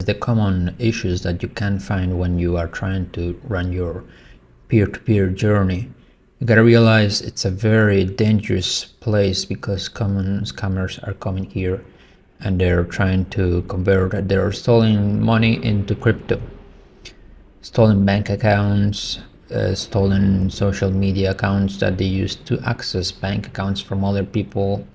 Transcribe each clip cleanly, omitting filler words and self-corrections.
the common issues that you can find when you are trying to run your peer-to-peer journey. You gotta realize it's a very dangerous place because common scammers are coming here and they're trying to convert, they're stealing money into crypto, stolen bank accounts, stolen social media accounts that they use to access bank accounts from other people.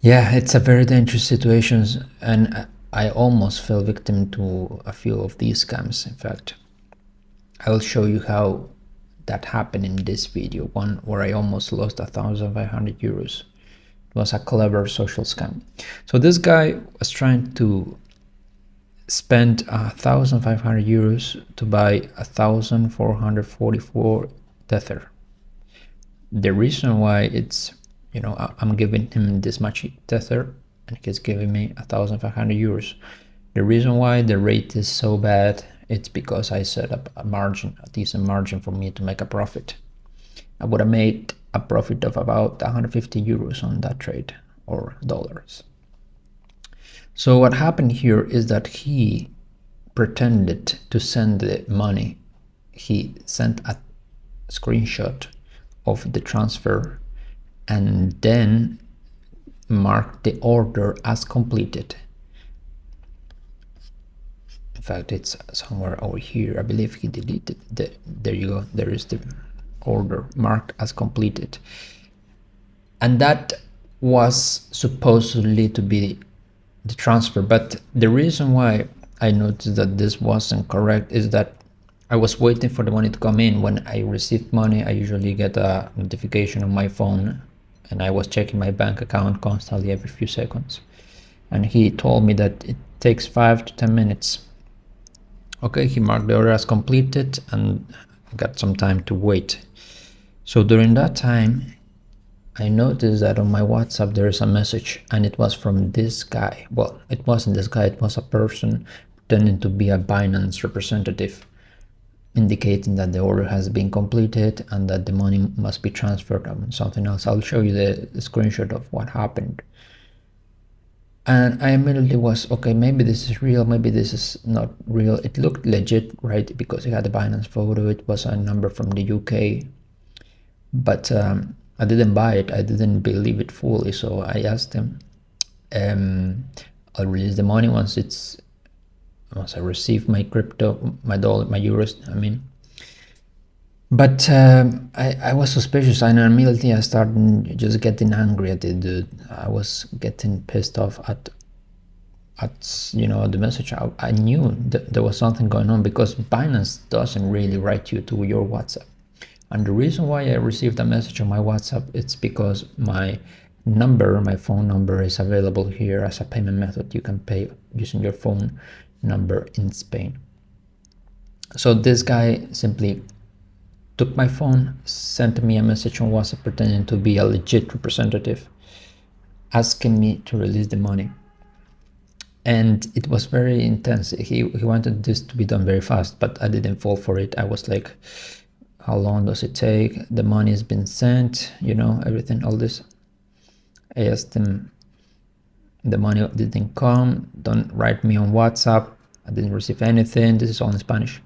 Yeah, it's a very dangerous situation, and I almost fell victim to a few of these scams. In fact, I'll show you how that happened in this video, one where I almost lost 1,500 euros. It was a clever social scam. So this guy was trying to spend 1,500 euros to buy 1,444 tether. The reason why it's, I'm giving him this much tether and he's giving me 1,500 euros. The reason why the rate is so bad, it's because I set up a margin, a decent margin for me to make a profit. I would have made a profit of about 150 euros on that trade, or dollars. So what happened here is that he pretended to send the money. He sent a screenshot of the transfer and then marked the order as completed. In fact, it's somewhere over here. I believe he deleted there you go. There is the order marked as completed. And that was supposedly to be the transfer. But the reason why I noticed that this wasn't correct is that I was waiting for the money to come in. When I received money, I usually get a notification on my phone, and I was checking my bank account constantly every few seconds. And he told me that it takes 5 to 10 minutes. Okay, he marked the order as completed and I got some time to wait. So during that time, I noticed that on my WhatsApp there is a message, and it was from this guy. Well, it wasn't this guy, it was a person pretending to be a Binance representative, indicating that the order has been completed and that the money must be transferred on something else. I'll show you the screenshot of what happened. And I immediately was, okay, maybe this is real, maybe this is not real. It looked legit, right? Because it had a Binance photo, it was a number from the UK. But I didn't buy it, I didn't believe it fully, so I asked him, I'll release the money once I receive my crypto, my dollar, my euros, I mean. But I was suspicious, and immediately I started just getting angry at the dude. I was getting pissed off at the message. I knew that there was something going on, because Binance doesn't really write you to your WhatsApp. And the reason why I received a message on my WhatsApp, it's because my phone number is available here as a payment method. You can pay using your phone number in Spain. So this guy simply took my phone, sent me a message on WhatsApp pretending to be a legit representative, asking me to release the money. And it was very intense. He wanted this to be done very fast, but I didn't fall for it. I was like, how long does it take? The money has been sent, everything, all this. I asked him, the money didn't come, don't write me on WhatsApp, I didn't receive anything, this is all in Spanish.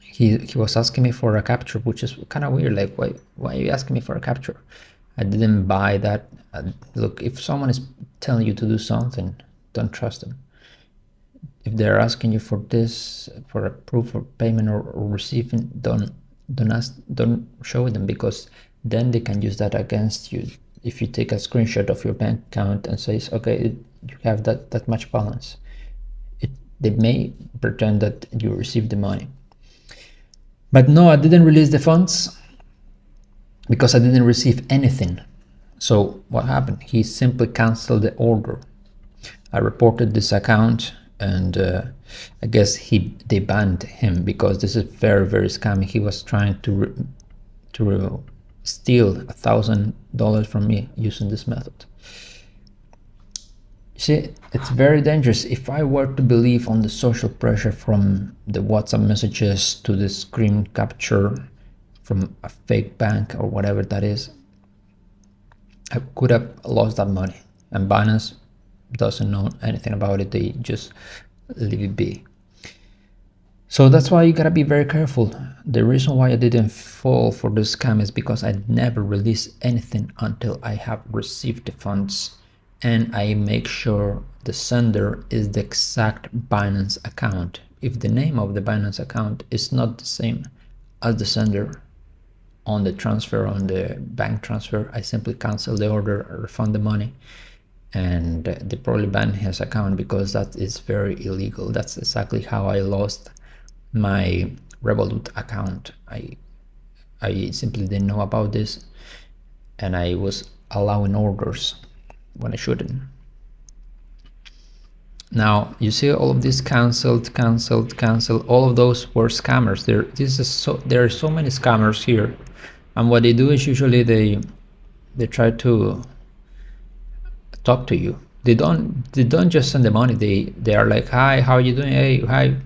He was asking me for a capture, which is kind of weird, like, why are you asking me for a capture? I didn't buy that. Look, if someone is telling you to do something, don't trust them. If they're asking you for this, for a proof of payment or receiving, don't show them, because then they can use that against you. If you take a screenshot of your bank account and says, okay, you have that much balance, they may pretend that you received the money. But no, I didn't release the funds because I didn't receive anything. So what happened? He simply canceled the order. I reported this account, and I guess they banned him, because this is very, very scammy. He was trying to steal $1,000 from me using this method. See, it's very dangerous. If I were to believe on the social pressure from the WhatsApp messages to the screen capture from a fake bank or whatever that is, I could have lost that money. And Binance doesn't know anything about it. They just leave it be. So that's why you gotta be very careful. The reason why I didn't fall for this scam is because I never release anything until I have received the funds, and I make sure the sender is the exact Binance account. If the name of the Binance account is not the same as the sender on the transfer, on the bank transfer, I simply cancel the order, refund the money, and they probably ban his account, because that is very illegal. That's exactly how I lost my Revolut account. I simply didn't know about this, and I was allowing orders when I shouldn't. Now you see all of this canceled. All of those were scammers. There are so many scammers here, and what they do is usually they try to talk to you. They don't just send the money. They are like, hi, how are you doing? Hey, hi.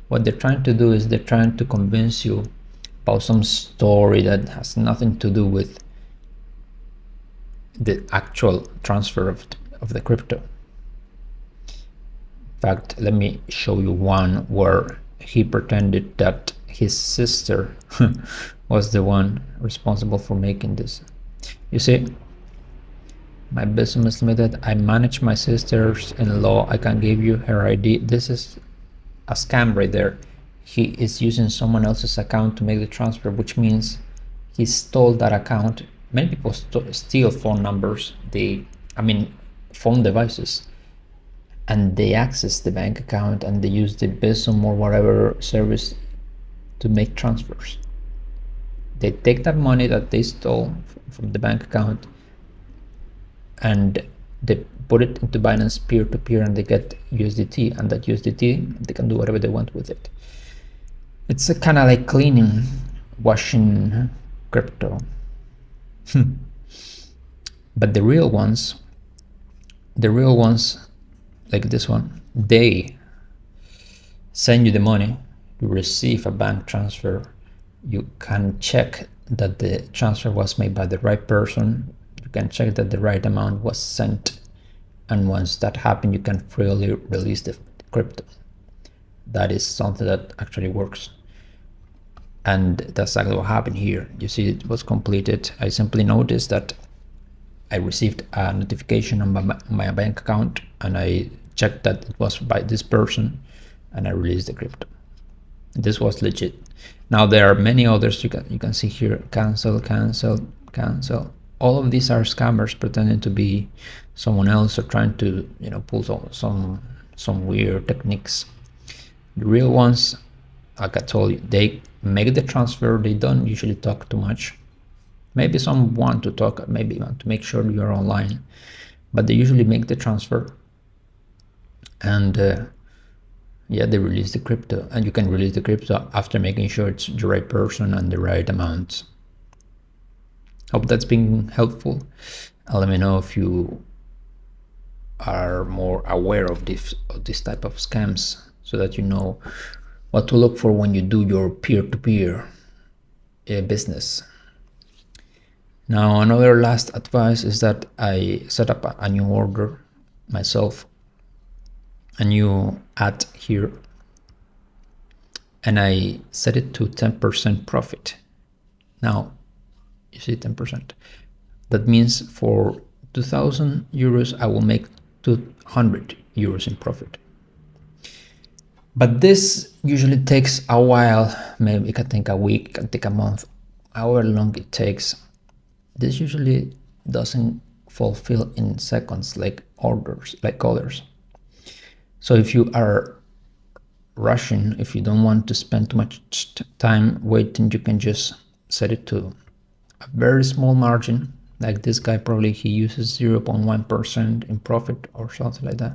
What they're trying to do is they're trying to convince you about some story that has nothing to do with the actual transfer of the crypto. In fact, let me show you one where he pretended that his sister was the one responsible for making this. You see, my business limited, I manage my sister's-in-law, I can give you her ID. This is a scam right there. He is using someone else's account to make the transfer, which means he stole that account. Many people steal phone numbers, phone devices, and they access the bank account and they use the Bizum or whatever service to make transfers. They take that money that they stole from the bank account and they put it into Binance peer-to-peer, and they get USDT, and that USDT, they can do whatever they want with it. It's a kind of like cleaning, washing crypto. But the real ones, like this one, they send you the money, you receive a bank transfer, you can check that the transfer was made by the right person, you can check that the right amount was sent, and once that happens, you can freely release the crypto. That is something that actually works, and that's exactly what happened here. You see, it was completed. I simply noticed that I received a notification on my bank account, and I checked that it was by this person, and I released the crypto. This was legit. Now there are many others you can see here. Cancel. All of these are scammers pretending to be someone else, or trying to pull some weird techniques. The real ones, like I told you, they make the transfer. They don't usually talk too much. Maybe some want to talk, maybe want to make sure you're online, but they usually make the transfer, and they release the crypto. And you can release the crypto after making sure it's the right person and the right amount. Hope that's been helpful. Let me know if you are more aware of this type of scams, so that you know what to look for when you do your peer-to-peer business. Now, another last advice is that I set up a new order myself, a new ad here, and I set it to 10% profit. Now, you see 10%. That means for 2,000 euros, I will make 200 euros in profit. But this usually takes a while. Maybe it can take a week, it can take a month, however long it takes. This usually doesn't fulfill in seconds like others. So if you are rushing, if you don't want to spend too much time waiting, you can just set it to a very small margin. Like this guy, probably he uses 0.1% in profit or something like that.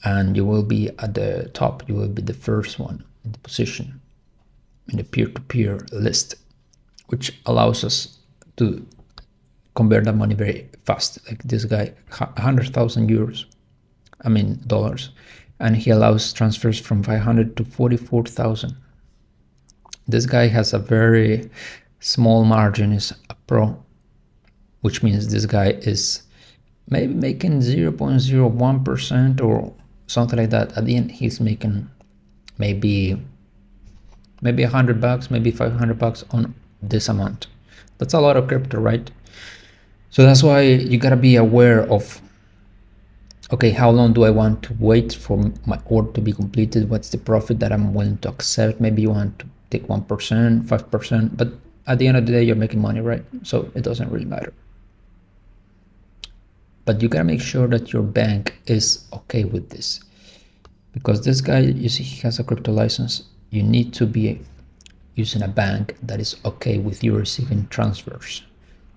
And you will be at the top. You will be the first one in the position in the peer-to-peer list, which allows us to convert that money very fast. Like this guy, 100,000 dollars, and he allows transfers from 500 to 44,000. This guy has a very small margin, is a pro, which means this guy is maybe making 0.01% or something like that. At the end, he's making maybe $100, maybe $500 on this amount. That's a lot of crypto, right? So that's why you gotta be aware of, okay, how long do I want to wait for my order to be completed? What's the profit that I'm willing to accept? Maybe you want to take 1%, 5%, but at the end of the day, you're making money, right? So it doesn't really matter. But you gotta make sure that your bank is okay with this, because this guy, you see, he has a crypto license. You need to be using a bank that is okay with you receiving transfers.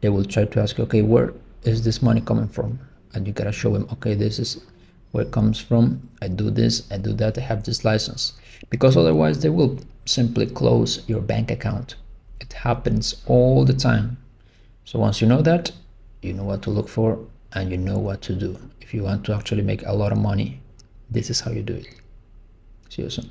They will try to ask you, okay, where is this money coming from? And you gotta show them, okay, this is where it comes from. I do this, I do that, I have this license. Because otherwise they will simply close your bank account. It happens all the time. So once you know that, you know what to look for and you know what to do. If you want to actually make a lot of money, this is how you do it. See you soon.